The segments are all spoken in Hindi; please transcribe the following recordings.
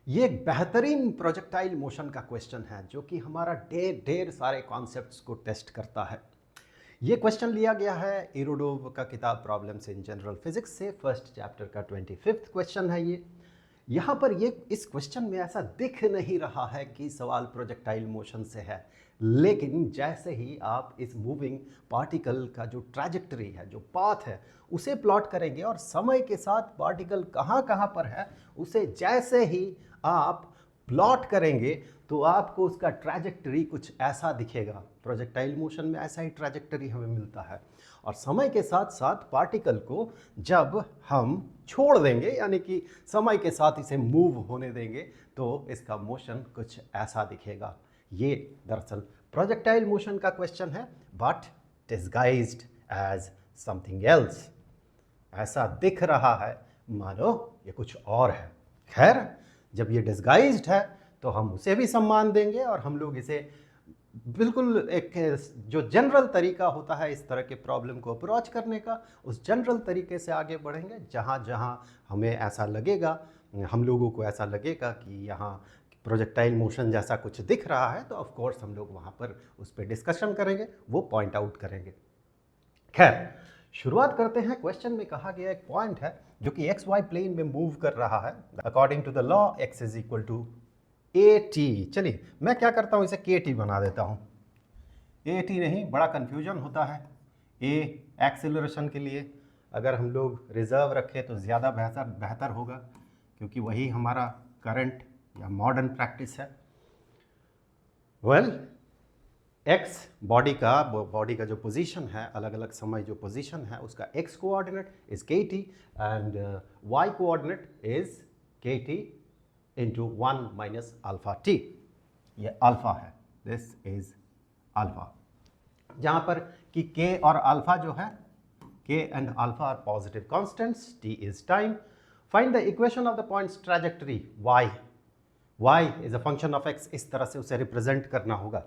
ये एक बेहतरीन प्रोजेक्टाइल मोशन का क्वेश्चन है जो कि हमारा ढेर ढेर सारे कॉन्सेप्ट्स को टेस्ट करता है। ये क्वेश्चन लिया गया है इरोडोव का किताब प्रॉब्लम्स इन जनरल फिजिक्स से, फर्स्ट चैप्टर का 25th क्वेश्चन है ये। यहाँ पर ये इस क्वेश्चन में ऐसा दिख नहीं रहा है कि सवाल प्रोजेक्टाइल मोशन से है, लेकिन जैसे ही आप इस मूविंग पार्टिकल का जो ट्रैजेक्टरी है, जो पाथ है, उसे प्लॉट करेंगे और समय के साथ पार्टिकल कहाँ कहाँ पर है उसे जैसे ही आप प्लॉट करेंगे तो आपको उसका ट्रैजेक्टरी कुछ ऐसा दिखेगा। प्रोजेक्टाइल मोशन में ऐसा ही ट्रैजेक्टरी हमें मिलता है और समय के साथ साथ पार्टिकल को जब हम छोड़ देंगे, यानी कि समय के साथ इसे मूव होने देंगे, तो इसका मोशन कुछ ऐसा दिखेगा। ये दरअसल प्रोजेक्टाइल मोशन का क्वेश्चन है, but disguised as something else. ऐसा दिख रहा है मानो ये कुछ और है। खैर, जब ये डिस्गाइज्ड है तो हम उसे भी सम्मान देंगे और हम लोग इसे बिल्कुल एक जो जनरल तरीका होता है इस तरह के प्रॉब्लम को अप्रोच करने का, उस जनरल तरीके से आगे बढ़ेंगे। जहाँ जहाँ हमें ऐसा लगेगा, हम लोगों को ऐसा लगेगा कि यहाँ प्रोजेक्टाइल मोशन जैसा कुछ दिख रहा है, तो ऑफ कोर्स हम लोग वहाँ पर उस पर डिस्कशन करेंगे, वो पॉइंट आउट करेंगे। खैर, शुरुआत करते हैं। क्वेश्चन में कहा गया एक पॉइंट है जो कि एक्स वाई प्लेन में मूव कर रहा है। According to the law x is equal to a t. चलिए मैं क्या करता हूँ, इसे के टी बना देता हूँ, ए टी नहीं, बड़ा कन्फ्यूजन होता है। ए एक्सेलरेशन के लिए अगर हम लोग रिजर्व रखें तो ज़्यादा बेहतर होगा, क्योंकि वही हमारा करंट या मॉडर्न प्रैक्टिस है। वेल, एक्स बॉडी का जो पोजीशन है, अलग अलग समय जो पोजीशन है, उसका X coordinate is K T and Y coordinate is K T into 1 minus alpha T. ये अल्फा है, दिस इज अल्फा, जहाँ पर कि के और अल्फा जो है, K and alpha are positive constants, T is time. Find the equation of the points trajectory Y. Y is a function of X, इस तरह से उसे रिप्रेजेंट करना होगा।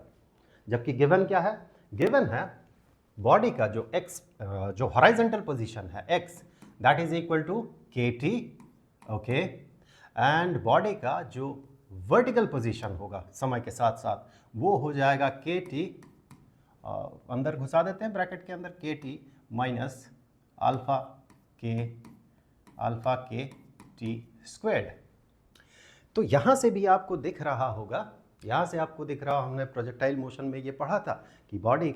जबकि गिवन क्या है, गिवन है बॉडी का जो एक्स, जो हॉराइजेंटल पोजीशन है x, that is equal to k t, okay, and body का जो वर्टिकल पोजीशन होगा समय के साथ साथ, वो हो जाएगा के टी, अंदर घुसा देते हैं ब्रैकेट के अंदर, के T minus alpha k T squared. तो यहाँ से भी आपको दिख रहा होगा, यहाँ से आपको दिख रहा, हमने प्रोजेक्टाइल मोशन में ये पढ़ा था कि बॉडी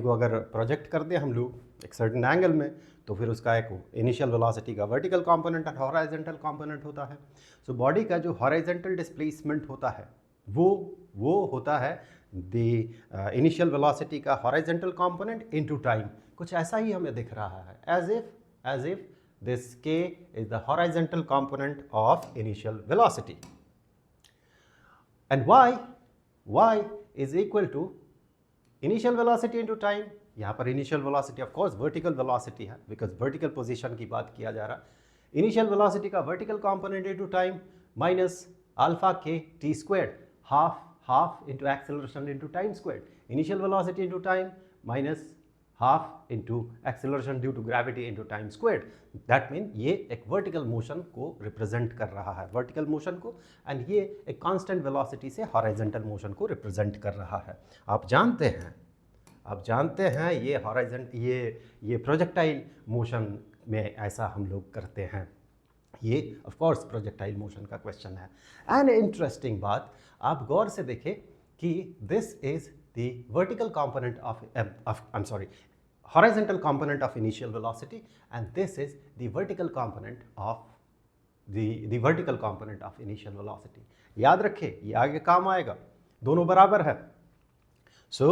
को अगर प्रोजेक्ट कर दें हम लोग एक सर्टेन एंगल में, तो फिर उसका एक इनिशियल वेलोसिटी का वर्टिकल कंपोनेंट और हॉराइजेंटल कंपोनेंट होता है। सो बॉडी का जो हॉराइजेंटल डिस्प्लेसमेंट होता है वो होता है द इनिशियल वेलोसिटी का हॉराइजेंटल कंपोनेंट इनटू टाइम। कुछ ऐसा ही हमें दिख रहा है, as if this k is the horizontal component of initial velocity, and y is equal to initial velocity into time। यहाँ पर initial velocity of course vertical velocity है, because vertical position की बात किया जा रहा। initial velocity का vertical component into time minus alpha k t squared, half into acceleration into time squared, initial velocity into time minus half into acceleration due to gravity into time squared. That mean ये एक वर्टिकल मोशन को रिप्रेजेंट कर रहा है, वर्टिकल मोशन को, एंड ये एक कांस्टेंट वेलोसिटी से हॉराइजेंटल मोशन को रिप्रेजेंट कर रहा है। आप जानते हैं ये प्रोजेक्टाइल मोशन में ऐसा हम लोग करते हैं। ये ऑफ कोर्स प्रोजेक्टाइल मोशन का क्वेश्चन है। एंड इंटरेस्टिंग बात, आप गौर से देखें कि this is the vertical component of horizontal component of initial velocity, and this is the vertical component of the vertical component of initial velocity। याद रखें, ये आगे काम आएगा, दोनों बराबर है। so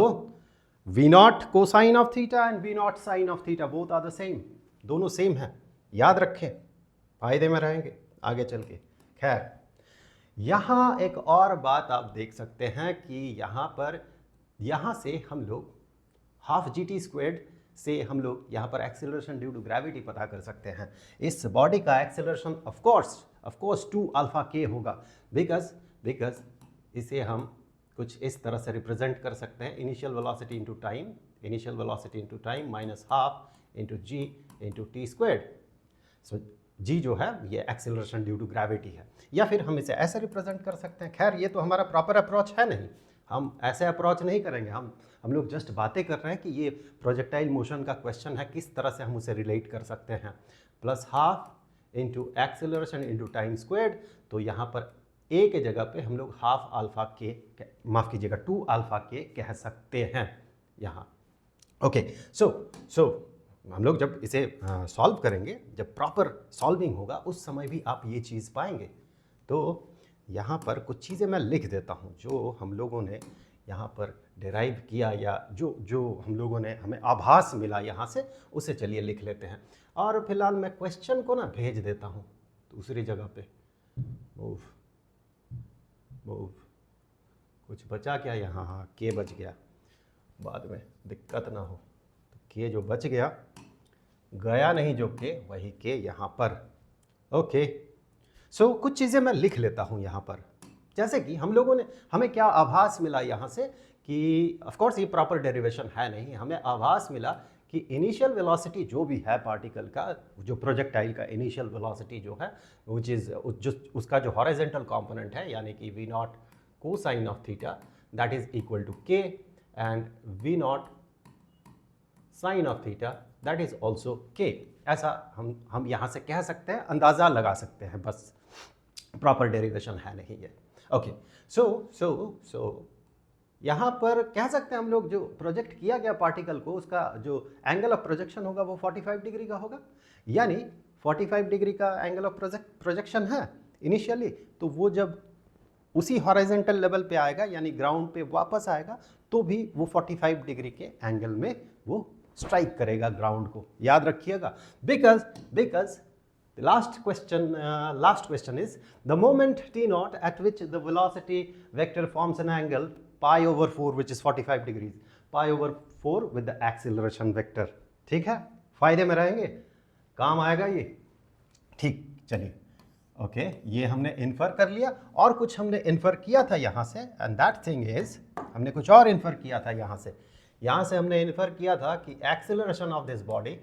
v naught cosine of theta and v naught sine of theta both are the same, दोनों सेम है, याद रखें, फायदे में रहेंगे आगे चल के। खैर, यहाँ एक और बात आप देख सकते हैं कि यहाँ से हम लोग हाफ जी टी स्क्वेर्ड से हम लोग यहाँ पर एक्सेलरेशन ड्यू टू ग्रेविटी पता कर सकते हैं। इस बॉडी का एक्सेलरेशन ऑफ कोर्स 2 अल्फा के होगा, बिकॉज इसे हम कुछ इस तरह से रिप्रेजेंट कर सकते हैं, initial velocity into time minus half into G into T squared. So G जो है ये एक्सेलरेशन ड्यू टू ग्रेविटी है, या फिर हम इसे ऐसे रिप्रेजेंट कर सकते हैं। खैर ये तो हमारा प्रॉपर अप्रोच है नहीं, हम ऐसे अप्रोच नहीं करेंगे। हम लोग जस्ट बातें कर रहे हैं कि ये प्रोजेक्टाइल मोशन का क्वेश्चन है, किस तरह से हम उसे रिलेट कर सकते हैं। Plus half into acceleration into time squared, तो यहाँ पर ए के जगह पे हम लोग हाफ अल्फा के, माफ़ कीजिएगा 2 अल्फा के कह सकते हैं यहाँ। ओके, सो हम लोग जब इसे सॉल्व करेंगे, जब प्रॉपर सॉल्विंग होगा उस समय भी आप ये चीज़ पाएंगे। तो यहाँ पर कुछ चीज़ें मैं लिख देता हूँ जो हम लोगों ने यहाँ पर डिराइव किया, या जो हम लोगों ने, हमें आभास मिला यहाँ से, उसे चलिए लिख लेते हैं। और फिलहाल मैं क्वेश्चन को ना भेज देता हूँ दूसरी जगह पे। मूव मूव, कुछ बचा क्या यहाँ? हाँ, के बच गया, बाद में दिक्कत ना हो। तो के जो बच गया, गया नहीं जो के, वही के यहाँ पर। ओके, सो कुछ चीज़ें मैं लिख लेता हूँ यहाँ पर, जैसे कि हम लोगों ने, हमें क्या आभास मिला यहाँ से कि ऑफ कोर्स ये प्रॉपर डेरिवेशन है नहीं, हमें आभास मिला कि इनिशियल वेलोसिटी जो भी है पार्टिकल का, जो प्रोजेक्टाइल का इनिशियल वेलोसिटी जो है, विच इज़ उसका जो हॉरिजॉन्टल कंपोनेंट है, यानी कि V naught cosine of theta, that is equal to K, and V naught sine of theta, that is also K. ऐसा हम यहाँ से कह सकते हैं, अंदाज़ा लगा सकते हैं, बस प्रॉपर डेरिवेशन है नहीं ये। ओके, सो यहाँ पर कह सकते हैं हम लोग, जो प्रोजेक्ट किया गया पार्टिकल को, उसका जो एंगल ऑफ प्रोजेक्शन होगा वो 45 डिग्री का होगा, यानी 45 डिग्री का एंगल ऑफ प्रोजेक्शन है इनिशियली। तो वो जब उसी हॉरिजॉन्टल लेवल पे आएगा, यानी ग्राउंड पे वापस आएगा, तो भी वो 45 डिग्री के एंगल में वो स्ट्राइक करेगा ग्राउंड को, याद रखिएगा। Because the last question is the moment t naught at which the velocity vector forms an angle pi over 4 which is 45 degrees, pi over 4 with the acceleration vector। ठीक है, फायदे में रहेंगे, काम आएगा ये। ठीक, चलिए ओके, ये हमने इन्फर कर लिया। और कुछ हमने इन्फर किया था यहाँ से, एंड दैट थिंग इज, हमने कुछ और इन्फर किया था यहाँ से हमने इन्फर किया था कि acceleration of this body,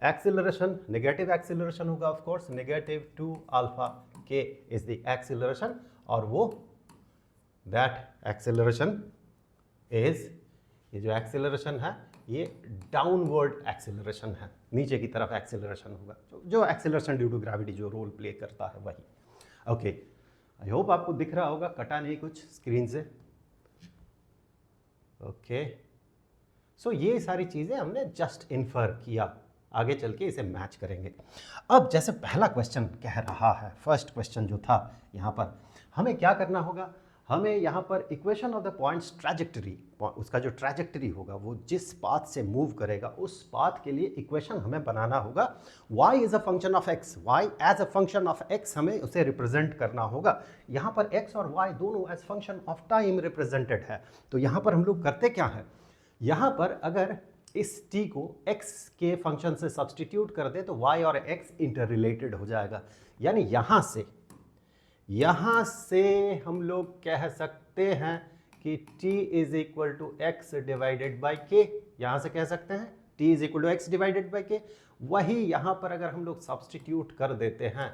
acceleration negative acceleration होगा, ऑफ कोर्स नेगेटिव 2 अल्फा के इज द एक्सेलरेशन, और वो दैट एक्सेलरेशन इज, ये जो एक्सेलरेशन है ये डाउनवर्ड एक्सेलरेशन है, नीचे की तरफ एक्सेलरेशन होगा, जो एक्सेलरेशन ड्यू टू ग्रेविटी जो रोल प्ले करता है वही। ओके, आई होप आपको दिख रहा होगा, कटा नहीं कुछ स्क्रीन से। ओके, सो ये सारी चीज़ें हमने जस्ट इन्फर किया, आगे चल के इसे मैच करेंगे। अब जैसे पहला क्वेश्चन कह रहा है, फर्स्ट क्वेश्चन जो था यहाँ पर, हमें क्या करना होगा, हमें यहाँ पर equation of the points trajectory, उसका जो ट्रैजेक्टरी होगा, वो जिस पाथ से मूव करेगा उस पाथ के लिए इक्वेशन हमें बनाना होगा। y is a function of x, y as a function of x हमें उसे रिप्रेजेंट करना होगा। यहाँ पर x और y दोनों as function of time represented है। तो यहाँ पर हम लोग करते क्या है, यहाँ पर अगर इस t को x के फंक्शन से सब्सटीट्यूट कर दे तो y और x इंटर रिलेटेड हो जाएगा। यानी यहाँ से हम लोग कह सकते हैं कि t is equal to x divided by k, यहाँ से कह सकते हैं t is equal to x divided by k. वही यहाँ पर अगर हम लोग सब्सटीट्यूट कर देते हैं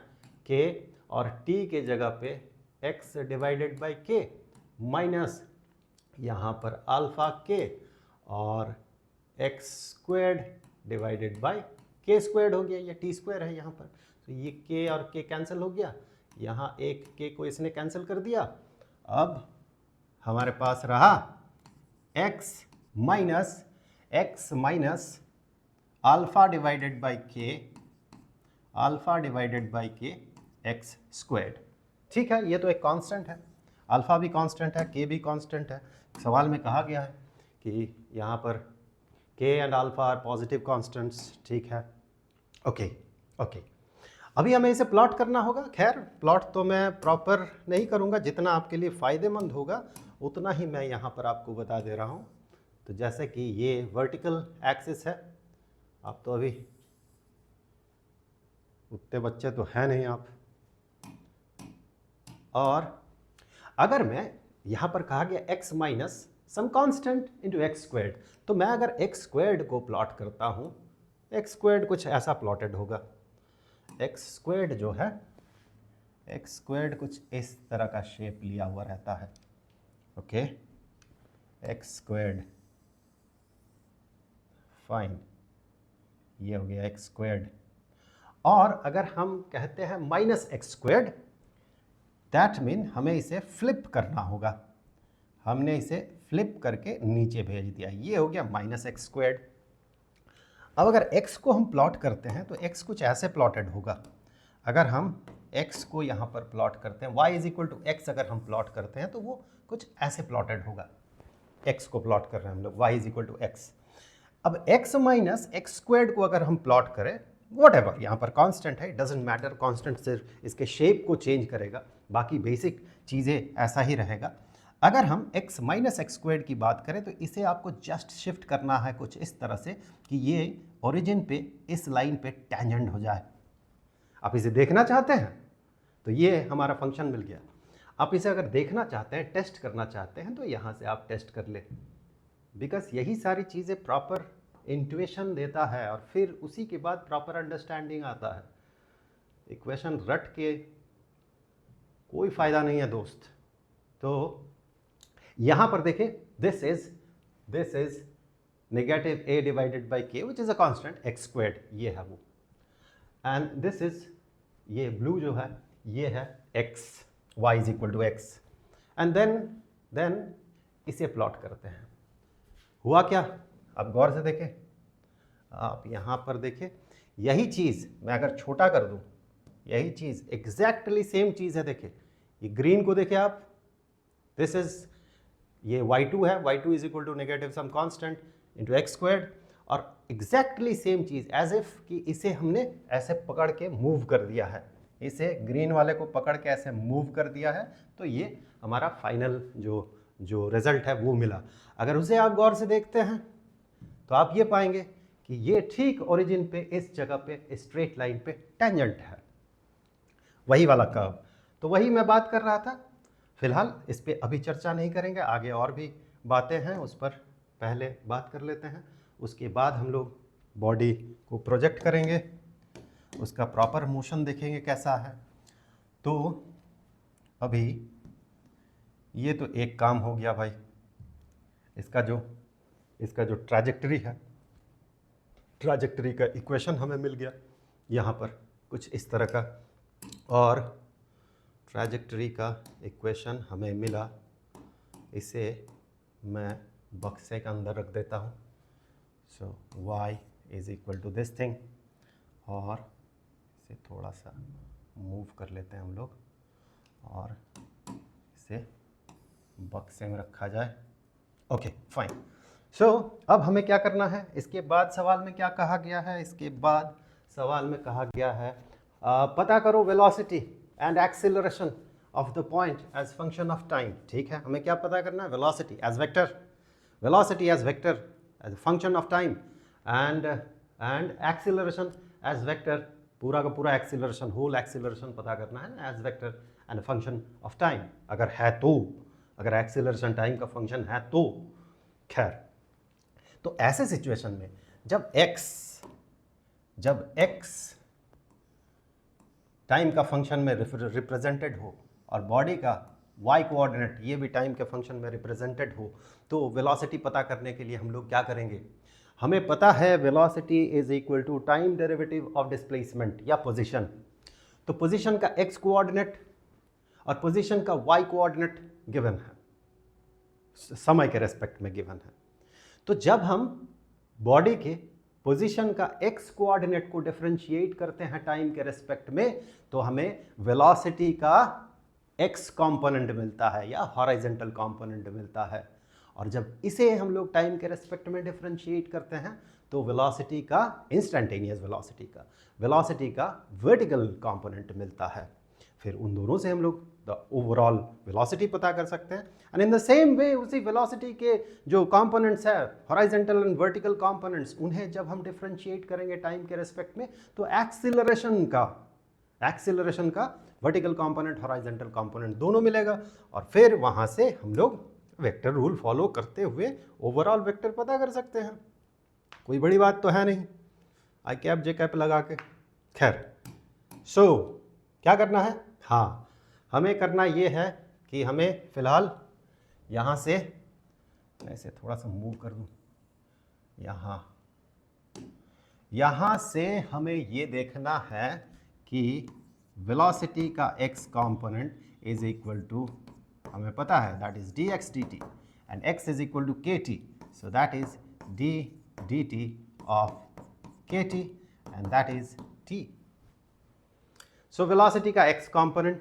k, और t के जगह पे x डिवाइडेड बाई के माइनस यहाँ पर अल्फा के, और एक्स स्क्वेयर्ड डिवाइडेड बाई के स्क्वेयर्ड हो गया, ये टी स्क्वेयर है यहाँ पर। तो ये के और के कैंसिल हो गया, यहाँ एक के को इसने कैंसिल कर दिया। अब हमारे पास रहा x minus alpha divided by के एक्स स्क्वेयर्ड। ठीक है, ये तो एक कांस्टेंट है, अल्फा भी कांस्टेंट है, के भी कांस्टेंट है। सवाल में कहा गया है कि यहाँ पर k and alpha are positive constants. ठीक है, ओके, अभी हमें इसे प्लॉट करना होगा। खैर प्लॉट तो मैं प्रॉपर नहीं करूँगा, जितना आपके लिए फ़ायदेमंद होगा उतना ही मैं यहाँ पर आपको बता दे रहा हूँ। तो जैसे कि ये वर्टिकल एक्सिस है, आप तो अभी उतने बच्चे तो हैं नहीं आप, और अगर मैं यहाँ पर कहा गया x minus some constant into x squared, तो मैं अगर एक्स स्क्वेयर्ड को प्लॉट करता हूँ, एक्स स्क्वेयर्ड कुछ ऐसा प्लॉटेड होगा, एक्स स्क्वेयर्ड जो है, एक्स स्क्वेयर्ड कुछ इस तरह का शेप लिया हुआ रहता है। ओके, एक्स स्क्वेयर्ड, फाइन, ये हो गया एक्स स्क्वेयर्ड। और अगर हम कहते हैं minus x squared, that mean हमें इसे फ्लिप करना होगा। हमने इसे फ्लिप करके नीचे भेज दिया, ये हो गया माइनस एक्स स्क्वेयर्ड। अब अगर x को हम प्लॉट करते हैं तो x कुछ ऐसे प्लॉटेड होगा। अगर हम x को यहाँ पर प्लॉट करते हैं, y is equal to x अगर हम प्लॉट करते हैं तो वो कुछ ऐसे प्लॉटेड होगा। x को प्लॉट कर रहे हैं हम लोग, y is equal to x. अब x माइनस एक्स स्क्वेयर्ड को अगर हम प्लॉट करें, वॉट एवर, यहाँ पर कांस्टेंट है, डजेंट मैटर, कांस्टेंट सिर्फ इसके शेप को चेंज करेगा, बाकी बेसिक चीज़ें ऐसा ही रहेगा। अगर हम x माइनस एक्स स्क्वेयर्ड की बात करें तो इसे आपको जस्ट शिफ्ट करना है कुछ इस तरह से कि ये ओरिजिन पे इस लाइन पे टेंजेंट हो जाए। आप इसे देखना चाहते हैं तो ये हमारा फंक्शन मिल गया। आप इसे अगर देखना चाहते हैं, टेस्ट करना चाहते हैं, तो यहाँ से आप टेस्ट कर ले, बिकॉज यही सारी चीज़ें प्रॉपर इंट्यूशन देता है और फिर उसी के बाद प्रॉपर अंडरस्टैंडिंग आता है। इक्वेशन रट के कोई फ़ायदा नहीं है दोस्त। तो यहाँ पर देखिए, this is negative a divided by k which is a constant x squared, ये है वो, एंड दिस इज, ये ब्लू जो है ये है x, y is equal to x, and then इसे प्लॉट करते हैं। हुआ क्या, आप गौर से देखें, आप यहाँ पर देखें, यही चीज़ मैं अगर छोटा कर दूँ, यही चीज़ एग्जैक्टली सेम चीज़ है। देखें ये ग्रीन को देखें आप, दिस इज, ये y2 है, y2 is equal to negative some constant into X squared, और एग्जैक्टली सेम चीज़ एज इफ कि इसे हमने ऐसे पकड़ के मूव कर दिया है, इसे ग्रीन वाले को पकड़ के ऐसे मूव कर दिया है, तो ये हमारा फाइनल जो रिजल्ट है वो मिला। अगर उसे आप गौर से देखते हैं तो आप ये पाएंगे कि ये ठीक ओरिजिन पे इस जगह पे स्ट्रेट लाइन पे टेंजेंट है, वही वाला कर्व। तो वही मैं बात कर रहा था। फिलहाल इस पे अभी चर्चा नहीं करेंगे, आगे और भी बातें हैं, उस पर पहले बात कर लेते हैं। उसके बाद हम लोग बॉडी को प्रोजेक्ट करेंगे, उसका प्रॉपर मोशन देखेंगे कैसा है। तो अभी ये तो एक काम हो गया भाई, इसका जो ट्रैजेक्टरी है, ट्रैजेक्टरी का इक्वेशन हमें मिल गया यहाँ पर कुछ इस तरह का, और ट्रैजेक्टरी का इक्वेशन हमें मिला, इसे मैं बक्से के अंदर रख देता हूँ। So y is equal to this thing, और इसे थोड़ा सा मूव कर लेते हैं हम लोग और इसे बक्से में रखा जाए। Okay fine. सो अब हमें क्या करना है, इसके बाद सवाल में क्या कहा गया है, इसके बाद सवाल में कहा गया है पता करो velocity and acceleration of the point as function of time. ठीक है, हमें क्या पता करना है, velocity as vector, velocity as vector as function of time, and acceleration as vector, पूरा का पूरा एक्सेलरेशन, होल एक्सेलरेशन पता करना है as vector and function of time. अगर है तो, अगर एक्सेलरेशन टाइम का फंक्शन है तो खैर। तो ऐसे सिचुएशन में जब x टाइम का फंक्शन में रिप्रेजेंटेड हो और बॉडी का y कोऑर्डिनेट ये भी टाइम के फंक्शन में रिप्रेजेंटेड हो, तो वेलोसिटी पता करने के लिए हम लोग क्या करेंगे, हमें पता है velocity is equal to time derivative of displacement या पोजीशन। तो पोजीशन का x कोऑर्डिनेट और पोजीशन का y कोऑर्डिनेट गिवन है, समय के रेस्पेक्ट में गिवन है। तो जब हम बॉडी के पोजीशन का x कोऑर्डिनेट को डिफरेंशिएट करते हैं टाइम के रेस्पेक्ट में, तो हमें वेलोसिटी का x कंपोनेंट मिलता है या हॉरिजॉन्टल कंपोनेंट मिलता है। और जब इसे हम लोग टाइम के रेस्पेक्ट में डिफरेंशिएट करते हैं तो वेलोसिटी का, इंस्टेंटेनियस वेलोसिटी का वर्टिकल कंपोनेंट मिलता है। फिर उन दोनों से हम लोग द ओवरऑल वेलोसिटी पता कर सकते हैं। And in the same way उसी वेलोसिटी के जो कंपोनेंट्स है, हॉरिजॉन्टल एंड वर्टिकल कंपोनेंट्स, उन्हें जब हम डिफरेंशिएट करेंगे टाइम के रेस्पेक्ट में, तो एक्सीलरेशन का वर्टिकल कंपोनेंट, हॉरिजॉन्टल कंपोनेंट दोनों मिलेगा। और फिर वहाँ से हम लोग वेक्टर रूल फॉलो करते हुए ओवरऑल वेक्टर पता कर सकते हैं। कोई बड़ी बात तो है नहीं, आई कैप जे कैप लगा के। खैर, सो क्या करना है, हाँ हमें करना ये है कि हमें फ़िलहाल यहाँ से मैं इसे थोड़ा सा मूव कर दूँ, यहाँ से हमें ये देखना है कि वेलोसिटी का x component is equal to, हमें पता है that is dx dt and x is equal to kt, so that is d dt of kt and that is t। So velocity का x कंपोनेंट,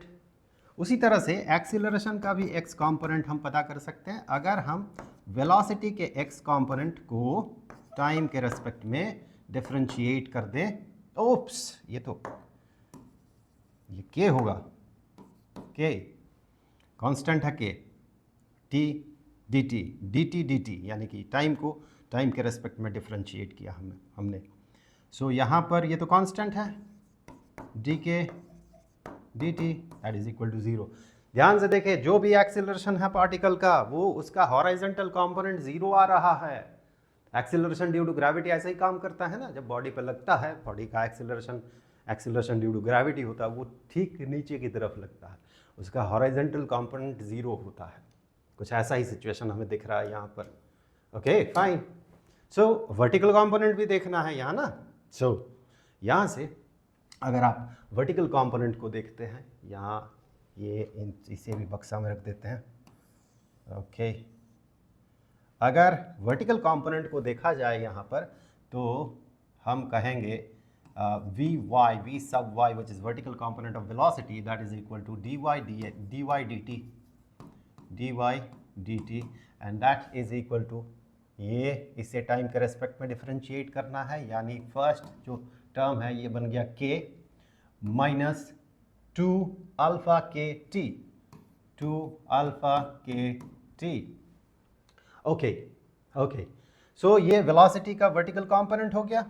उसी तरह से एक्सीलरेशन का भी x कंपोनेंट हम पता कर सकते हैं अगर हम वेलोसिटी के x कंपोनेंट को टाइम के रेस्पेक्ट में डिफरेंशिएट कर दें। ओप्स, ये k होगा, k कांस्टेंट है, k t dt dt dt यानी कि टाइम को टाइम के रेस्पेक्ट में डिफरेंशिएट किया हमने। सो यहाँ पर ये तो कांस्टेंट है dk dt that is equal to 0। ध्यान से देखें, जो भी एक्सीलरेशन है पार्टिकल का वो उसका हॉरिजॉन्टल कंपोनेंट 0 आ रहा है। एक्सीलरेशन ड्यू टू ग्रेविटी ऐसे ही काम करता है ना, जब बॉडी पर लगता है, बॉडी का एक्सीलरेशन ड्यू टू ग्रेविटी होता है, वो ठीक नीचे की तरफ लगता है, उसका हॉरिजॉन्टल कंपोनेंट 0 होता है। कुछ ऐसा ही सिचुएशन हमें दिख रहा है यहाँ पर। Okay fine. सो वर्टिकल कंपोनेंट भी देखना है यहाँ ना। सो यहाँ से अगर आप वर्टिकल कंपोनेंट को देखते हैं, यहाँ ये इसे भी बक्सा में रख देते हैं। ओके, अगर वर्टिकल कंपोनेंट को देखा जाए यहाँ पर तो हम कहेंगे v sub y which is vertical component of velocity that is equal to dy dt and that is equal to, ये इसे टाइम के रेस्पेक्ट में डिफरेंशिएट करना है, यानी फर्स्ट जो टर्म है ये बन गया k minus 2 alpha k t. Okay, सो ये वेलोसिटी का वर्टिकल कंपोनेंट हो गया।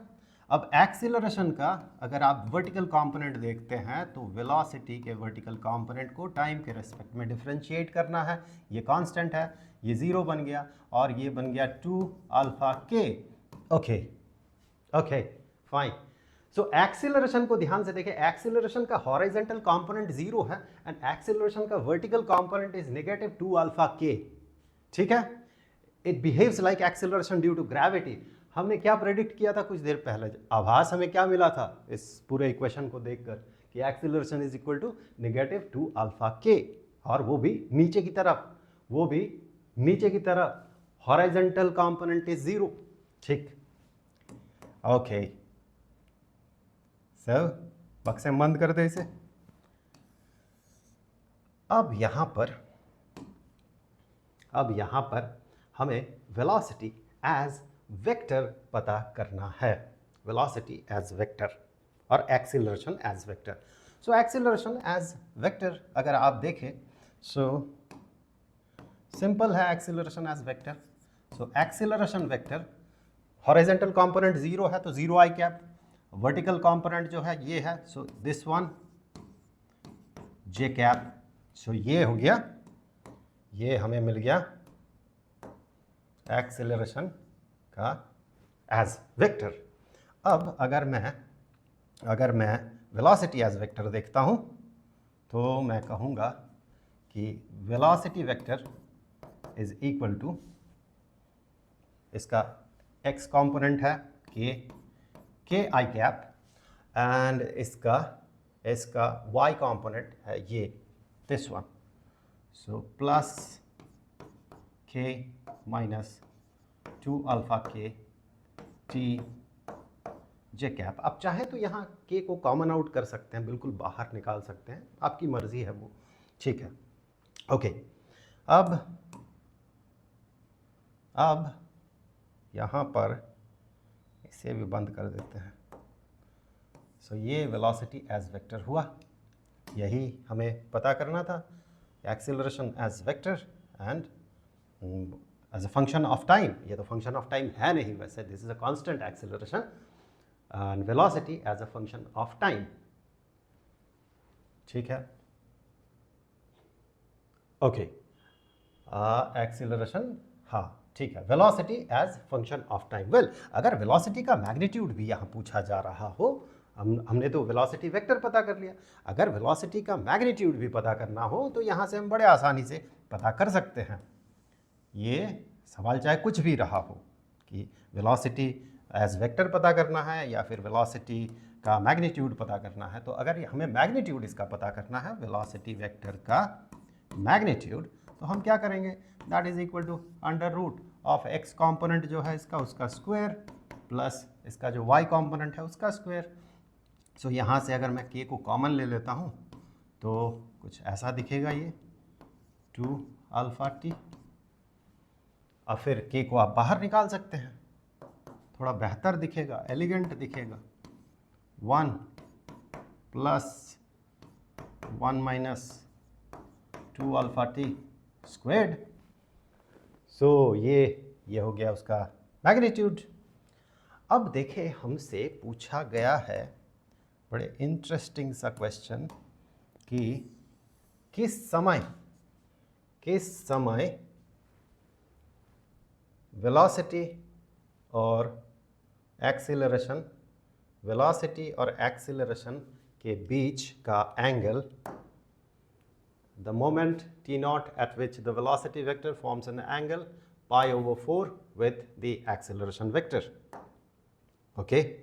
अब एक्सीलरेशन का अगर आप वर्टिकल कंपोनेंट देखते हैं तो वेलोसिटी के वर्टिकल कंपोनेंट को टाइम के रेस्पेक्ट में डिफरेंशिएट करना है। ये कांस्टेंट है, ये 0 बन गया और ये बन गया 2 अल्फा के। Okay fine. सो एक्सीलरेशन को ध्यान से देखें, एक्सीलरेशन का हॉरिजॉन्टल कंपोनेंट 0 है एंड एक्सीलरेशन का vertical component is negative 2 alpha k. ठीक है, it behaves like acceleration due to gravity. हमने क्या प्रेडिक्ट किया था कुछ देर पहले, आभास हमें क्या मिला था इस पूरे इक्वेशन को देखकर कि acceleration is equal to negative 2 alpha k, और वो भी नीचे की तरफ, हॉरिजॉन्टल कंपोनेंट इज 0। ठीक, ओके, सर बक्से बंद कर दे इसे। अब यहाँ पर हमें वेलोसिटी एज वेक्टर पता करना है, वेलोसिटी एज वेक्टर और एक्सीलरेशन एज वेक्टर। सो एक्सीलरेशन एज वेक्टर अगर आप देखें, सो सिंपल है एक्सीलरेशन एज वेक्टर। सो एक्सीलरेशन वेक्टर, हॉरिजॉन्टल कंपोनेंट 0 है तो 0 आई कैप, वर्टिकल कंपोनेंट जो है ये है, so this one J cap. सो ये हो गया, ये हमें मिल गया एक्सीलरेशन का एज वेक्टर। अब अगर मैं वेलोसिटी एज वेक्टर देखता हूँ तो मैं कहूँगा कि velocity vector is equal to, इसका x कंपोनेंट है के आई कैप एंड इसका y कंपोनेंट है ये this one, so plus k minus 2 alpha k t j cap. अब चाहे तो यहाँ k को कॉमन आउट कर सकते हैं, बिल्कुल बाहर निकाल सकते हैं, आपकी मर्जी है वो। ठीक है, ओके। अब यहाँ पर इसे भी बंद कर देते हैं। सो ये वेलोसिटी एज वेक्टर हुआ, यही हमें पता करना था, acceleration as vector and as a function of time. ये तो फंक्शन ऑफ टाइम है नहीं वैसे, this is a constant acceleration and velocity as a function of time. ठीक है, ओके, एक्सीलरेशन, हाँ ठीक है, velocity as function of time. Well, अगर वेलोसिटी का मैग्नीट्यूड भी यहाँ पूछा जा रहा हो हमने तो वेलोसिटी वेक्टर पता कर लिया। अगर वेलोसिटी का मैग्नीट्यूड भी पता करना हो तो यहाँ से हम बड़े आसानी से पता कर सकते हैं। ये सवाल चाहे कुछ भी रहा हो कि वेलोसिटी एज वेक्टर पता करना है या फिर वेलोसिटी का मैग्नीट्यूड पता करना है, तो अगर हमें मैग्नीट्यूड इसका पता करना है, वेलोसिटी वेक्टर का मैग्नीट्यूड, तो हम क्या करेंगे, that is equal to under root of x component जो है इसका, उसका स्क्वायर प्लस इसका जो वाई कॉम्पोनेंट है उसका स्क्वायर। सो यहाँ से अगर मैं k को कॉमन ले लेता हूँ तो कुछ ऐसा दिखेगा ये 2 अल्फा टी। और फिर k को आप बाहर निकाल सकते हैं, थोड़ा बेहतर दिखेगा, एलिगेंट दिखेगा, 1 plus 1 minus 2 alpha T squared. So ये हो गया उसका मैग्नीट्यूड। अब देखें, हमसे पूछा गया है बड़े इंटरेस्टिंग सा क्वेश्चन कि किस समय वेलोसिटी और एक्सीलरेशन के बीच का angle, the moment t naught at which the velocity vector forms an angle pi over 4 with the acceleration vector. Okay,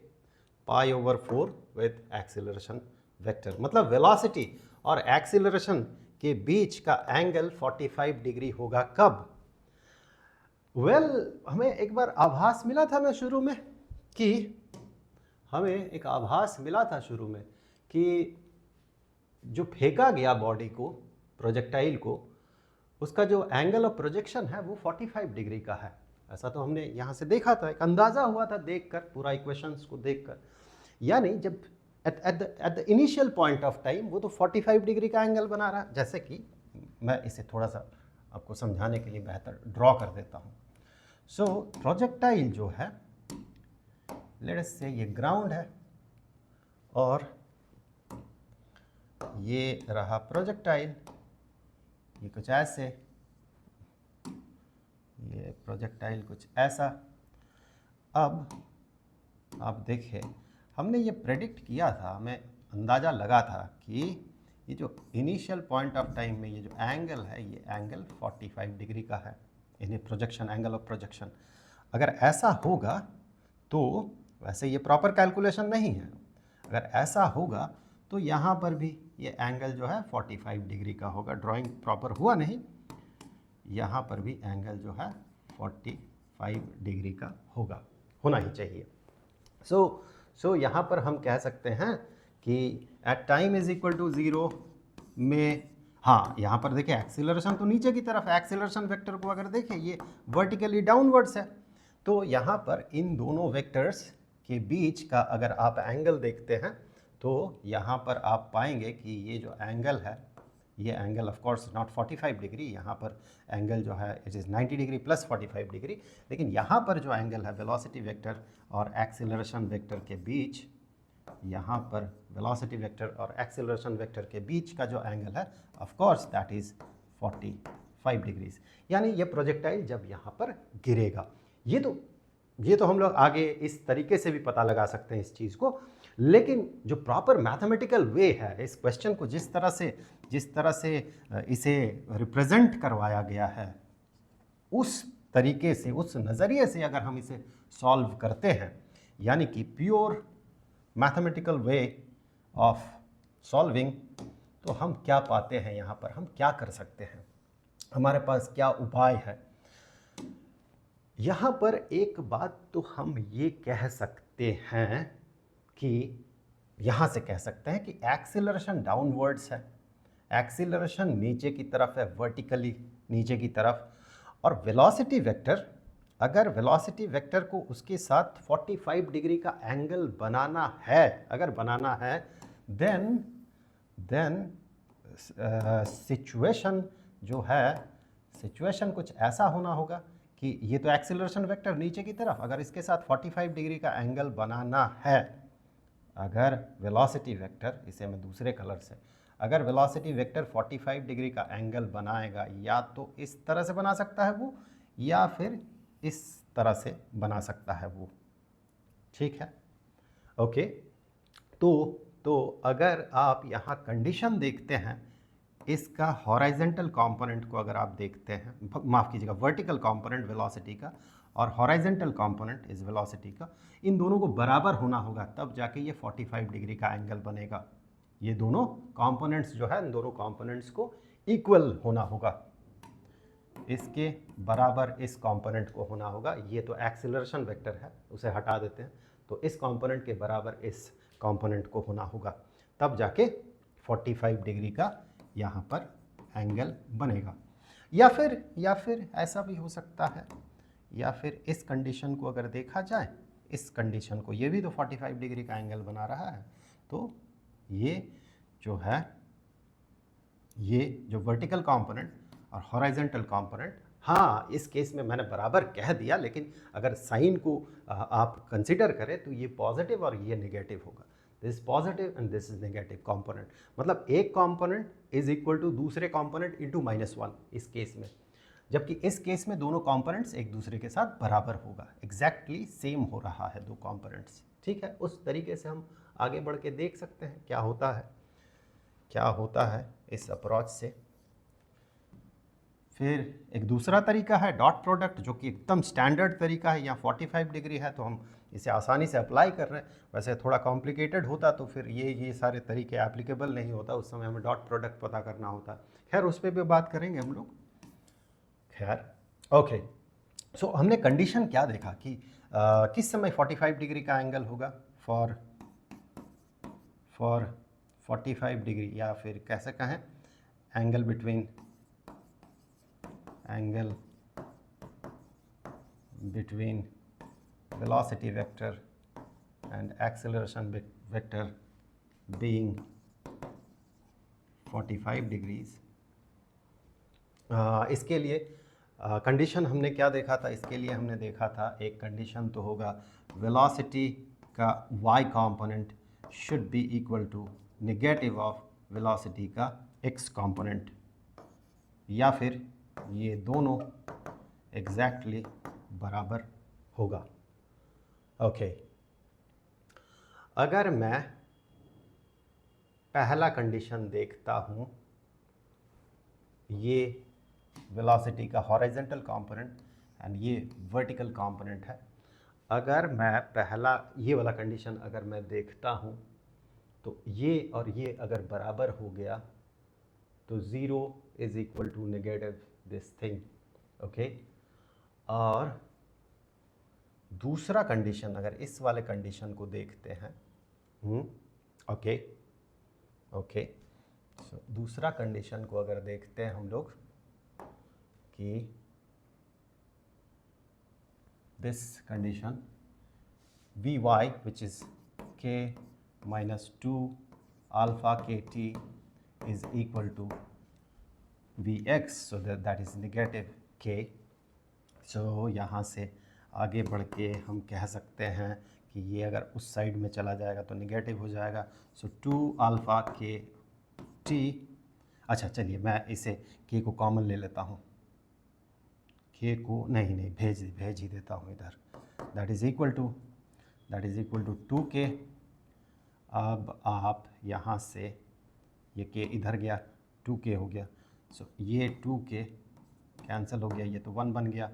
pi over 4 with acceleration vector, मतलब वेलोसिटी और एक्सीलरेशन के बीच का एंगल 45 डिग्री होगा कब? हमें एक बार आभास मिला था ना शुरू में कि जो फेंका गया बॉडी को, प्रोजेक्टाइल को, उसका जो एंगल ऑफ प्रोजेक्शन है वो 45 डिग्री का है। ऐसा तो हमने यहाँ से देखा था, एक अंदाज़ा हुआ था देखकर, पूरा इक्वेशंस को देखकर। यानी जब at the initial point of time वो तो 45 डिग्री का एंगल बना रहा है। जैसे कि मैं इसे थोड़ा सा आपको समझाने के लिए बेहतर ड्रॉ कर देता हूँ। सो प्रोजेक्टाइल जो है, लेट अस से ये ग्राउंड है और ये रहा प्रोजेक्टाइल, ये कुछ ऐसे, ये प्रोजेक्टाइल कुछ ऐसा। अब आप देखें, हमने ये प्रेडिक्ट किया था, हमें अंदाज़ा लगा था कि ये जो इनिशियल पॉइंट ऑफ टाइम में ये जो एंगल है, ये एंगल 45 डिग्री का है, यानी प्रोजेक्शन, एंगल ऑफ प्रोजेक्शन। अगर ऐसा होगा तो, वैसे ये प्रॉपर कैलकुलेशन नहीं है, अगर ऐसा होगा तो यहाँ पर भी ये एंगल जो है 45 डिग्री का होगा। ड्राइंग प्रॉपर हुआ नहीं, यहाँ पर भी एंगल जो है 45 डिग्री का होना ही चाहिए। सो यहाँ पर हम कह सकते हैं कि at time is equal to 0 में, हाँ यहाँ पर देखिए एक्सीलरेशन तो नीचे की तरफ है, एक्सीलरेशन वेक्टर को अगर देखें ये वर्टिकली डाउनवर्ड्स है, तो यहाँ पर इन दोनों वेक्टर्स के बीच का अगर आप एंगल देखते हैं तो यहाँ पर आप पाएंगे कि ये जो एंगल है, ये angle of course not 45 degree, यहाँ पर एंगल जो है it is 90 degree plus 45 degree, लेकिन यहाँ पर जो एंगल है वेलोसिटी वेक्टर और एक्सीलरेशन वेक्टर के बीच, यहाँ पर वेलोसिटी वेक्टर और एक्सीलरेशन वेक्टर के बीच का जो एंगल है, of course that is 45 degrees. यानी ये प्रोजेक्टाइल जब यहाँ पर गिरेगा, ये तो हम लोग आगे इस तरीके से भी पता लगा सकते हैं इस चीज़ को, लेकिन जो प्रॉपर मैथमेटिकल वे है इस क्वेश्चन को, जिस तरह से इसे रिप्रेजेंट करवाया गया है, उस तरीके से, उस नज़रिए से अगर हम इसे सॉल्व करते हैं, यानी कि pure mathematical way of solving, तो हम क्या पाते हैं, यहाँ पर हम क्या कर सकते हैं, हमारे पास क्या उपाय है। यहाँ पर एक बात तो हम ये कह सकते हैं कि यहाँ से कह सकते हैं कि एक्सीलरेशन डाउनवर्ड्स है, एक्सीलरेशन नीचे की तरफ है, वर्टिकली नीचे की तरफ, और वेलोसिटी वेक्टर, अगर वेलोसिटी वेक्टर को उसके साथ 45 डिग्री का एंगल बनाना है, अगर बनाना है, देन सिचुएशन जो है, सिचुएशन कुछ ऐसा होना होगा कि ये तो एक्सीलरेशन वेक्टर नीचे की तरफ, अगर इसके साथ 45 डिग्री का एंगल बनाना है, अगर वेलोसिटी वेक्टर, इसे मैं दूसरे कलर से, अगर वेलोसिटी वेक्टर 45 डिग्री का एंगल बनाएगा, या तो इस तरह से बना सकता है वो, या फिर इस तरह से बना सकता है वो, ठीक है, ओके। तो अगर आप यहाँ कंडीशन देखते हैं, इसका हॉराइजेंटल कंपोनेंट को अगर आप देखते हैं, माफ़ कीजिएगा, वर्टिकल कंपोनेंट वेलोसिटी का और हॉराइजेंटल कंपोनेंट इस वेलोसिटी का, इन दोनों को बराबर होना होगा, तब जाके ये 45 डिग्री का एंगल बनेगा। ये दोनों कंपोनेंट्स जो है, इन दोनों कंपोनेंट्स को इक्वल होना होगा, इसके बराबर इस कंपोनेंट को होना होगा। ये तो एक्सीलरेशन वेक्टर है, उसे हटा देते हैं, तो इस कंपोनेंट के बराबर इस कंपोनेंट को होना होगा, तब जाके 45 डिग्री का यहाँ पर एंगल बनेगा। या फिर ऐसा भी हो सकता है, या फिर इस कंडीशन को अगर देखा जाए, इस कंडीशन को, ये भी तो 45 डिग्री का एंगल बना रहा है, तो ये जो है, ये जो वर्टिकल कंपोनेंट और हॉराइजेंटल कंपोनेंट, हाँ इस केस में मैंने बराबर कह दिया, लेकिन अगर साइन को आप कंसिडर करें तो ये पॉजिटिव और ये नेगेटिव होगा। This positive and this is negative component, मतलब एक कंपोनेंट इज इक्वल टू दूसरे कंपोनेंट इंटू -1 इस केस में, जबकि इस केस में दोनों कंपोनेंट्स एक दूसरे के साथ बराबर होगा, एग्जैक्टली सेम हो रहा है दो कंपोनेंट्स। ठीक है, उस तरीके से हम आगे बढ़ के देख सकते हैं क्या होता है इस अप्रोच से। फिर एक दूसरा तरीका है डॉट प्रोडक्ट, जो कि एकदम स्टैंडर्ड तरीका है। यहाँ 45 डिग्री है तो हम इसे आसानी से अप्लाई कर रहे हैं, वैसे थोड़ा कॉम्प्लिकेटेड होता तो फिर ये सारे तरीके एप्लीकेबल नहीं होता, उस समय हमें डॉट प्रोडक्ट पता करना होता। खैर उस पर भी बात करेंगे हम लोग। खैर ओके, सो हमने कंडीशन क्या देखा कि किस समय 45 डिग्री का एंगल होगा फॉर 45 डिग्री, या फिर कैसे कहें, angle between velocity vector and acceleration vector being 45 degrees। इसके लिए कंडीशन हमने क्या देखा था, इसके लिए हमने देखा था एक कंडीशन तो होगा वेलोसिटी का y component should be equal to negative of velocity का x कंपोनेंट, या फिर ये दोनों एग्जैक्टली बराबर होगा। ओके, अगर मैं पहला कंडीशन देखता हूँ, ये वेलोसिटी का हॉरिजॉन्टल कंपोनेंट एंड ये वर्टिकल कंपोनेंट है, अगर मैं पहला ये वाला कंडीशन अगर मैं देखता हूँ तो ये और ये अगर बराबर हो गया तो 0 is equal to negative this thing. Okay, और दूसरा कंडीशन अगर इस वाले कंडीशन को देखते हैं, ओके, सो दूसरा कंडीशन को अगर देखते हैं हम लोग कि this condition Vy which is k minus 2 alpha kt is equal to Vx, so that is negative k। so यहाँ से आगे बढ़ के हम कह सकते हैं कि ये अगर उस साइड में चला जाएगा तो नेगेटिव हो जाएगा। सो 2 अल्फ़ा के टी, अच्छा चलिए मैं इसे के को कॉमन ले लेता हूँ, के को नहीं भेज ही देता हूँ इधर, that is equal to 2k। अब आप यहाँ से ये के इधर गया, 2k हो गया, सो ये 2k कैंसिल हो गया, ये तो 1 बन गया।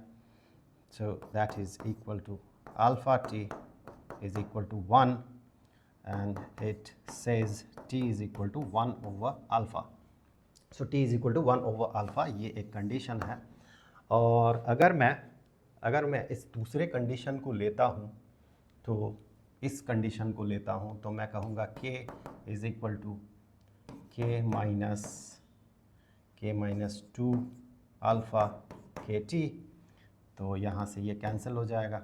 So that is equal to alpha t is equal to 1 and it says t is equal to 1 over alpha। So t is equal to 1 over alpha, ये एक कंडीशन है। और अगर मैं इस दूसरे कंडीशन को लेता हूँ, तो इस कंडीशन को लेता हूँ तो मैं कहूँगा k is equal to k minus 2 alpha kt, तो यहाँ से ये कैंसिल हो जाएगा,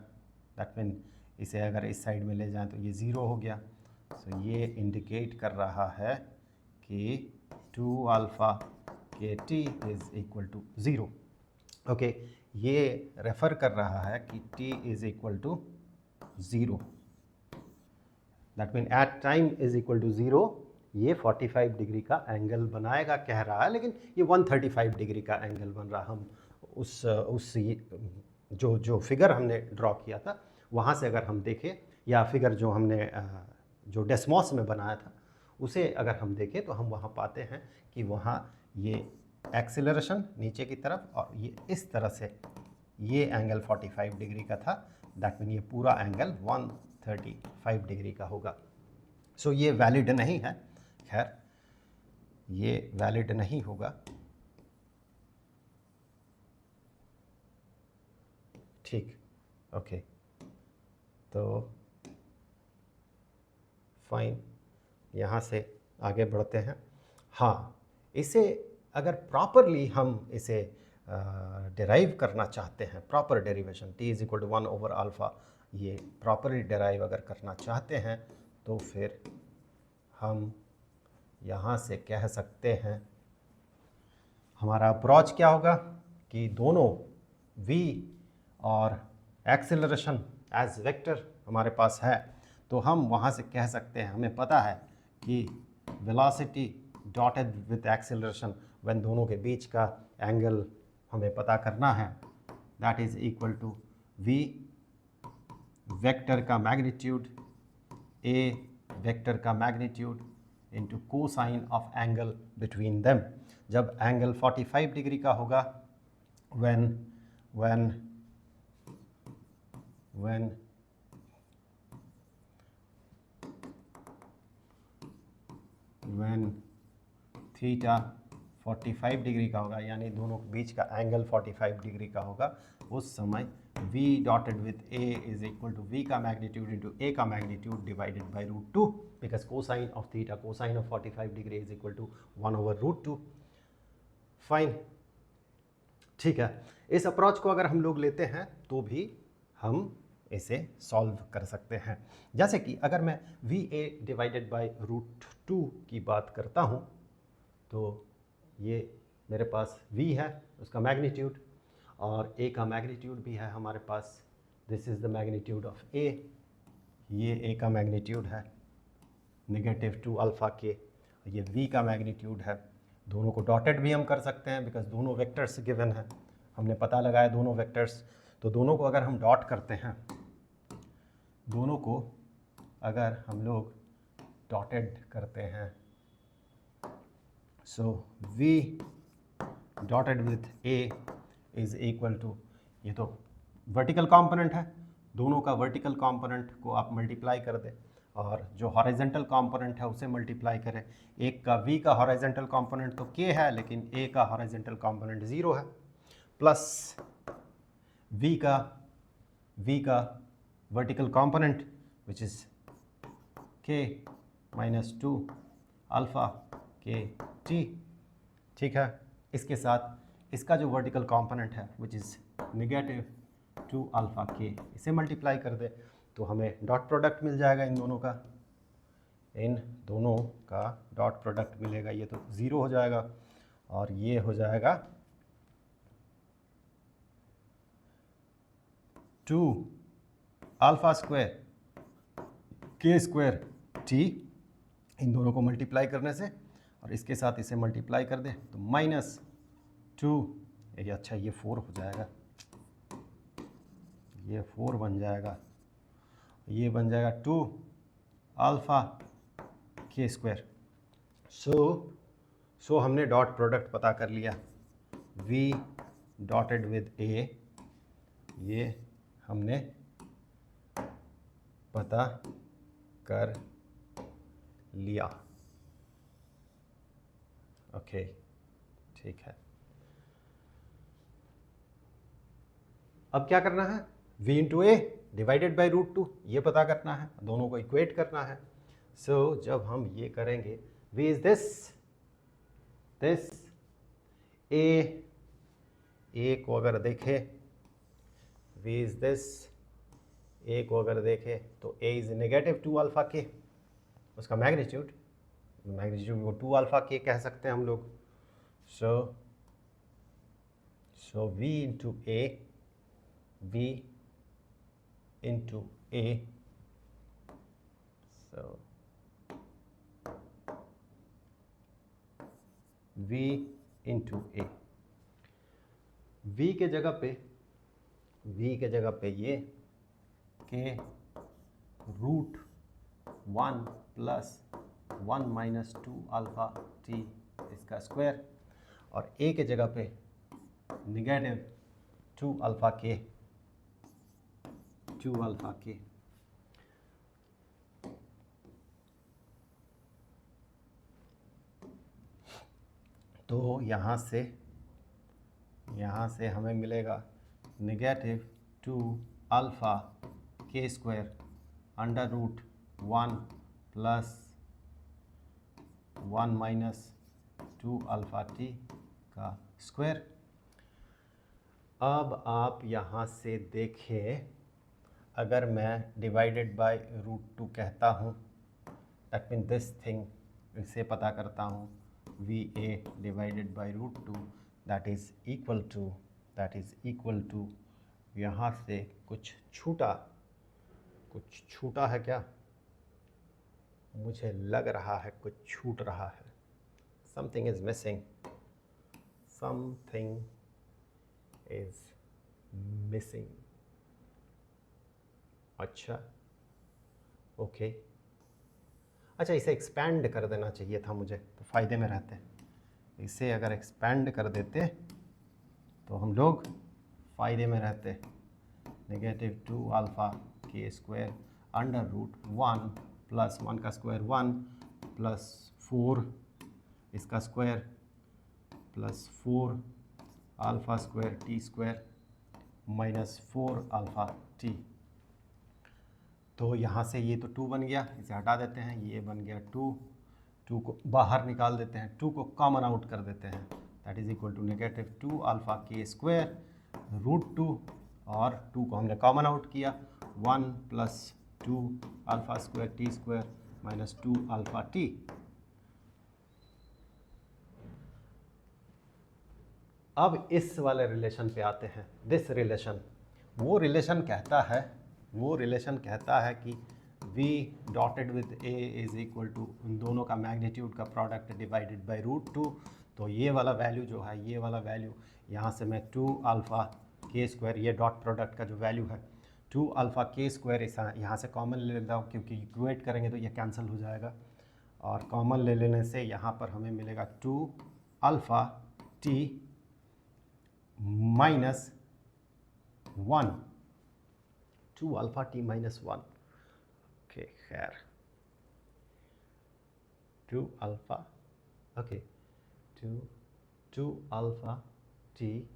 दैट मीन इसे अगर इस साइड में ले जाएं तो ये 0 हो गया। सो ये इंडिकेट कर रहा है कि 2 alpha k t is equal to 0। Okay, ये रेफ़र कर रहा है कि t is equal to 0, that mean at time is equal to 0 ये 45 डिग्री का एंगल बनाएगा कह रहा है, लेकिन ये 135 डिग्री का एंगल बन रहा। हम उस जो फिगर हमने ड्रॉ किया था वहाँ से अगर हम देखें, या फिगर जो हमने जो डेस्मॉस में बनाया था उसे अगर हम देखें तो हम वहाँ पाते हैं कि वहाँ ये एक्सेलरेशन नीचे की तरफ और ये इस तरह से ये एंगल 45 डिग्री का था। दैट मीन ये पूरा एंगल 135 डिग्री का होगा। सो ये वैलिड नहीं है, खैर ये वैलिड नहीं होगा। ठीक, ओके, तो फाइन, यहाँ से आगे बढ़ते हैं। हाँ, इसे अगर प्रॉपरली हम इसे डिराइव करना चाहते हैं, proper derivation t is equal to 1 over alpha, ये प्रॉपरली डिराइव अगर करना चाहते हैं तो फिर हम यहाँ से कह सकते हैं, हमारा अप्रोच क्या होगा कि दोनों v और एक्सेलरेशन एज वेक्टर हमारे पास है, तो हम वहाँ से कह सकते हैं, हमें पता है कि velocity dotted with acceleration when दोनों के बीच का एंगल हमें पता करना है, that is equal to v vector का मैग्नीट्यूड a वेक्टर का magnitude into cosine of angle between them. जब एंगल 45 डिग्री का होगा when थीटा 45 डिग्री का होगा, यानी दोनों के बीच का एंगल 45 डिग्री का होगा, उस समय v dotted with a is equal to v का मैग्नीट्यूड इंटू a का magnitude divided by √2, because cosine of theta, cosine of 45 degree is equal to 1 over √2। Fine, ठीक है। इस अप्रोच को अगर हम लोग लेते हैं तो भी हम इसे सॉल्व कर सकते हैं। जैसे कि अगर मैं VA डिवाइडेड बाई √2 की बात करता हूँ तो ये मेरे पास V है, उसका मैग्नीट्यूड, और A का मैग्नीट्यूड भी है हमारे पास, this is the magnitude of A, ये A का मैग्नीट्यूड है -2 अल्फ़ा के, ये V का मैग्नीट्यूड है। दोनों को डॉटेड भी हम कर सकते हैं बिकॉज दोनों वेक्टर्स गिवन है, हमने पता लगाया दोनों वेक्टर्स, तो दोनों को अगर हम डॉट करते हैं, दोनों को अगर हम लोग डॉटेड करते हैं, so V dotted with A is equal to, ये तो वर्टिकल कंपोनेंट है, दोनों का वर्टिकल कंपोनेंट को आप मल्टीप्लाई कर दें और जो हॉरिजेंटल कंपोनेंट है उसे मल्टीप्लाई करें। एक का V का हॉरिजेंटल कंपोनेंट तो K है, लेकिन A का हॉरिजेंटल कंपोनेंट 0 है, प्लस V का vertical component which is K -2 alpha के T, ठीक है। इसके साथ इसका जो वर्टिकल कंपोनेंट है विच इज़ -2 अल्फ़ा के, इसे मल्टीप्लाई कर दे तो हमें डॉट प्रोडक्ट मिल जाएगा इन दोनों का डॉट प्रोडक्ट मिलेगा, ये तो 0 हो जाएगा और ये हो जाएगा 2 अल्फ़ा स्क्वायर के स्क्वायर T, इन दोनों को मल्टीप्लाई करने से और इसके साथ इसे मल्टीप्लाई कर दे तो -2, ये अच्छा ये 4 हो जाएगा, ये 4 बन जाएगा, ये बन जाएगा 2 अल्फ़ा के स्क्वायर। सो हमने डॉट प्रोडक्ट पता कर लिया, V डॉटेड विद A, ये हमने पता कर लिया, ओके, ठीक है। अब क्या करना है, V into A divided by √2, ये पता करना है, दोनों को इक्वेट करना है। सो जब हम ये करेंगे, V इज दिस A को अगर देखें, V इज दिस A को अगर देखें तो A इज -2 अल्फ़ा के, उसका मैग्नीट्यूड को 2 अल्फ़ा के कह सकते हैं हम लोग। सो V into A, so V into A, V के जगह पे ये के √2 1 प्लस 1 माइनस 2 अल्फ़ा टी इसका स्क्वायर, और ए के जगह पे निगेटिव 2 अल्फ़ा के, 2 अल्फ़ा के। तो यहाँ से हमें मिलेगा negative 2 alpha k square under root 1 plus 1 minus 2 alpha t का स्क्वायर। अब आप यहाँ से देखें, अगर मैं डिवाइडेड बाय रूट 2 कहता हूँ, दैट मीन दिस थिंग, इसे पता करता हूँ v a divided by root 2, that is equal to यहाँ से कुछ छूटा है क्या? मुझे लग रहा है कुछ छूट रहा है, something is missing, something is missing. अच्छा, ओके, अच्छा, इसे एक्सपैंड कर देना चाहिए था मुझे, तो फ़ायदे में रहते। इसे अगर एक्सपैंड कर देते तो हम लोग फ़ायदे में रहते। Negative 2 alpha k square under root 1 plus 1 का स्क्वायर 1 प्लस 4 इसका square plus 4 alpha square t square minus 4 alpha T. तो यहाँ से ये तो 2 बन गया, इसे हटा देते हैं, ये बन गया 2 को बाहर निकाल देते हैं, 2 को कॉमन आउट कर देते हैं, that is equal to negative 2 alpha k square root 2, और 2 को हमने कॉमन आउट किया, 1 plus 2 alpha square t square minus 2 alpha t. अब इस वाले रिलेशन पे आते हैं, दिस रिलेशन। वो रिलेशन कहता है कि v dotted with a is equal to उन दोनों का मैग्नीट्यूड का प्रोडक्ट डिवाइडेड बाय रूट 2। तो ये वाला वैल्यू जो है, ये वाला वैल्यू यहाँ से मैं 2 अल्फ़ा के स्क्वायर, ये डॉट प्रोडक्ट का जो वैल्यू है 2 अल्फ़ा के स्क्वायर, इस यहाँ से कॉमन ले लेता हूँ क्योंकि इक्वेट करेंगे तो ये कैंसिल हो जाएगा, और कॉमन ले लेने से यहाँ पर हमें मिलेगा 2 alpha t minus 1, 2 alpha t minus 1, okay, खैर 2 alpha, okay, 2 alpha t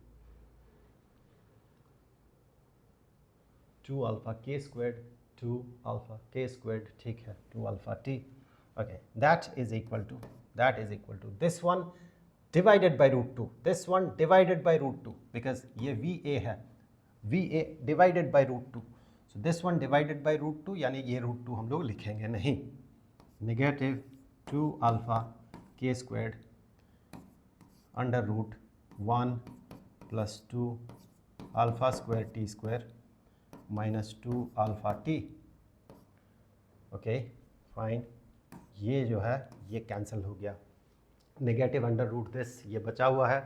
2 alpha k squared 2 alpha k squared, ठीक है, 2 alpha t, okay, that is equal to this one divided by root 2, this one divided by root 2, because ये वी ए है, v a divided by root 2, so this one divided by root 2, यानी ये रूट 2 हम लोग लिखेंगे नहीं। Negative 2 alpha k squared under root 1 plus 2 alpha square t square minus 2 alpha t, okay fine. ये जो है ये कैंसिल हो गया, नेगेटिव अंडर रूट दिस ये बचा हुआ है,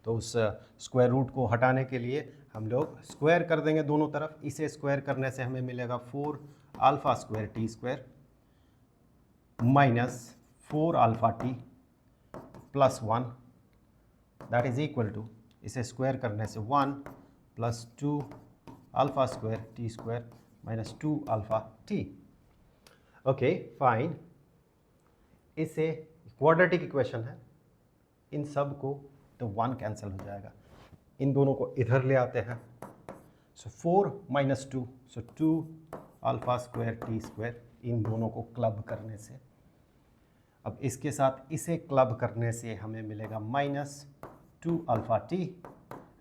तो उस स्क्वायर रूट को हटाने के लिए हम लोग स्क्वायर कर देंगे दोनों तरफ। इसे स्क्वायर करने से हमें मिलेगा 4 alpha square t square minus 4 alpha t plus 1, that is equal to, इसे स्क्वायर करने से 1 plus 2 alpha square t square minus 2 alpha t, okay fine. इसे क्वाड्रेटिक इक्वेशन है, इन सब को तो 1 कैंसिल हो जाएगा, इन दोनों को इधर ले आते हैं, सो 4 माइनस 2, सो 2 अल्फ़ा स्क्वायर टी स्क्वायर, इन दोनों को क्लब करने से, अब इसके साथ इसे क्लब करने से हमें मिलेगा minus 2 alpha t,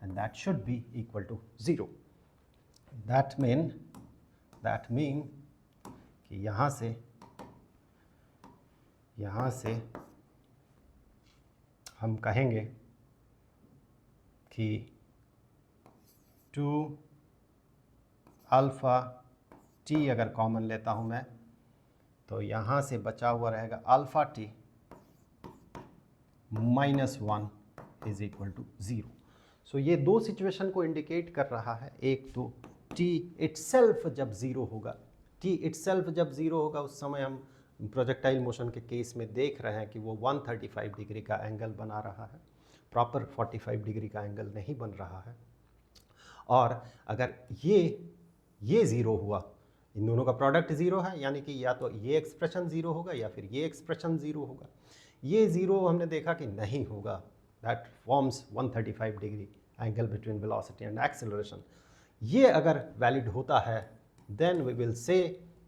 and that should be equal to 0। That mean कि यहाँ से हम कहेंगे कि 2 अल्फ़ा टी अगर कॉमन लेता हूँ मैं, तो यहाँ से बचा हुआ रहेगा alpha t minus 1 is equal to 0। So ये दो सिचुएशन को इंडिकेट कर रहा है, एक तो टी इट्सेल्फ जब 0 होगा टी इटसेल्फ जब ज़ीरो होगा उस समय हम प्रोजेक्टाइल मोशन के केस में देख रहे हैं कि वो 135 डिग्री का एंगल बना रहा है, प्रॉपर 45 डिग्री का एंगल नहीं बन रहा है। और अगर ये ज़ीरो हुआ, इन दोनों का प्रोडक्ट ज़ीरो है, यानी कि या तो ये एक्सप्रेशन ज़ीरो होगा या फिर ये एक्सप्रेशन ज़ीरो होगा। ये ज़ीरो हमने देखा कि नहीं होगा, that forms 135 degree angle between velocity and acceleration. ये अगर वैलिड होता है देन वी विल से,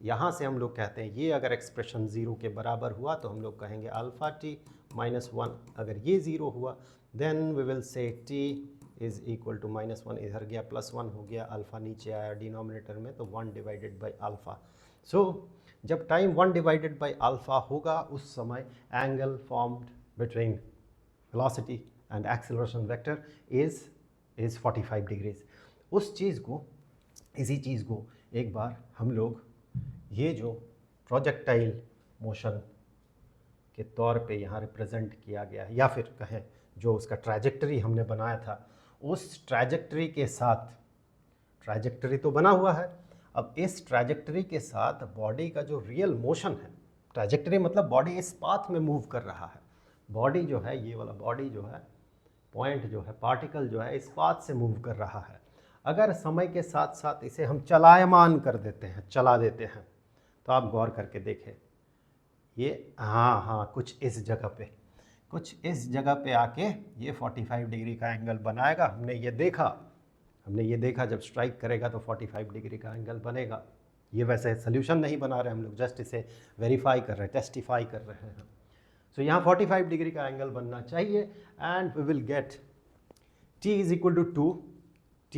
यहाँ से हम लोग कहते हैं ये अगर एक्सप्रेशन ज़ीरो के बराबर हुआ तो हम लोग कहेंगे अल्फ़ा टी माइनस वन। अगर ये ज़ीरो हुआ then we will say t is equal to -1, इधर गया +1 हो गया, अल्फ़ा नीचे आया डिनोमिनेटर में तो 1 डिवाइडेड बाई अल्फ़ा। सो जब टाइम 1 डिवाइडेड बाई अल्फ़ा होगा उस समय angle formed between velocity and acceleration vector is 45 degrees. उस चीज़ को, इसी चीज़ को एक बार हम लोग ये जो प्रोजेक्टाइल मोशन के तौर पे यहाँ रिप्रेजेंट किया गया है, या फिर कहें जो उसका ट्रैजेक्टरी हमने बनाया था, उस ट्रैजेक्टरी के साथ, ट्रैजेक्टरी तो बना हुआ है, अब इस ट्रैजेक्टरी के साथ बॉडी का जो रियल मोशन है, ट्रैजेक्टरी मतलब बॉडी इस पाथ में मूव कर रहा है, बॉडी जो है, ये वाला बॉडी जो है, पॉइंट जो है, पार्टिकल जो है, इस पाथ से मूव कर रहा है। अगर समय के साथ साथ इसे हम चलायमान कर देते हैं, चला देते हैं, तो आप गौर करके देखें, ये हाँ कुछ इस जगह पे, कुछ इस जगह पे आके ये 45 डिग्री का एंगल बनाएगा। हमने ये देखा जब स्ट्राइक करेगा तो 45 डिग्री का एंगल बनेगा। ये वैसे सोल्यूशन नहीं बना रहे हम लोग, जस्ट इसे वेरीफाई कर रहे हैं, टेस्टिफाई कर रहे हैं। सो यहाँ 45 डिग्री का एंगल बनना चाहिए and we will get t is equal to 2, t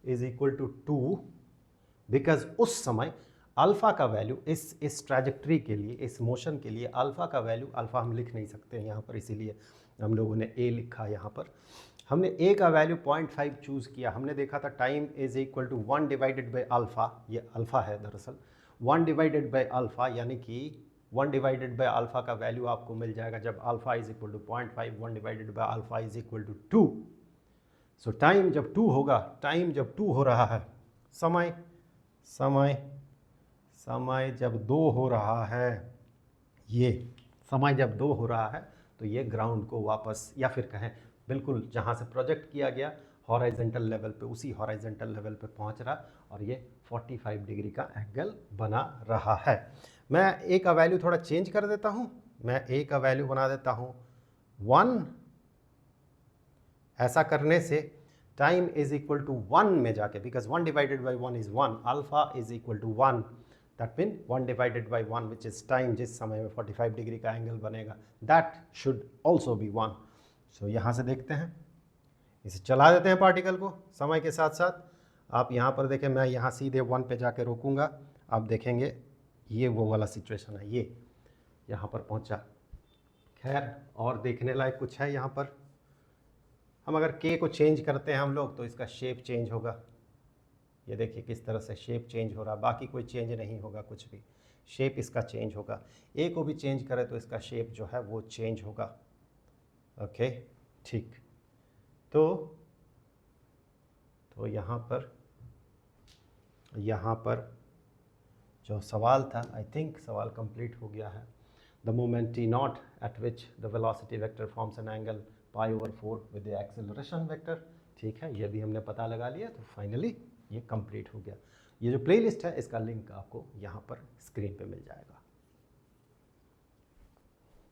is equal to 2 because उस समय अल्फ़ा का वैल्यू इस ट्रैजेक्टरी के लिए, इस मोशन के लिए अल्फ़ा का वैल्यू, अल्फ़ा हम लिख नहीं सकते हैं यहाँ पर, इसीलिए हम लोगों ने a लिखा यहाँ पर। हमने a का वैल्यू 0.5 चूज़ किया। हमने देखा था time is equal to 1 divided by alpha, ये अल्फ़ा है दरअसल, 1 डिवाइडेड बाई अल्फ़ा, यानी कि 1 डिवाइडेड बाई अल्फ़ा का वैल्यू आपको मिल जाएगा जब alpha is equal to 0.5, 1 divided by alpha is equal to 2। So time जब 2 होगा, टाइम जब 2 हो रहा है, समय जब 2 हो रहा है, ये समय जब 2 हो रहा है तो ये ग्राउंड को वापस, या फिर कहें बिल्कुल जहाँ से प्रोजेक्ट किया गया हॉराइजेंटल लेवल पे, उसी हॉराइजेंटल लेवल पे पहुँच रहा और ये 45 डिग्री का एंगल बना रहा है। मैं a का वैल्यू थोड़ा चेंज कर देता हूँ, मैं a का वैल्यू बना देता हूँ 1। ऐसा करने से टाइम इज इक्वल टू 1 में जाके, because 1 divided by 1 is 1, alpha is equal to 1, that mean 1 divided by 1 which is time, जिस समय में 45 डिग्री का एंगल बनेगा, that should also be 1। So यहाँ से देखते हैं, इसे चला देते हैं पार्टिकल को समय के साथ साथ। आप यहाँ पर देखें, मैं यहाँ सीधे 1 पे जाके रोकूंगा, आप देखेंगे ये वो वाला सिचुएशन है, ये यहाँ पर पहुँचा। खैर और देखने लायक कुछ है यहाँ पर, हम अगर k को चेंज करते हैं हम लोग तो इसका शेप चेंज होगा। ये देखिए किस तरह से शेप चेंज हो रहा, बाकी कोई चेंज नहीं होगा, कुछ भी शेप इसका चेंज होगा। a को भी चेंज करें तो इसका शेप जो है वो चेंज होगा। ओके ठीक, तो यहाँ पर जो सवाल था, आई थिंक सवाल कंप्लीट हो गया है। The moment t naught at which the velocity vector forms an angle π/4 with the acceleration vector. ठीक है, ये भी हमने पता लगा लिया, तो फाइनली ये कंप्लीट हो गया। ये जो प्लेलिस्ट है इसका लिंक आपको यहाँ पर स्क्रीन पे मिल जाएगा।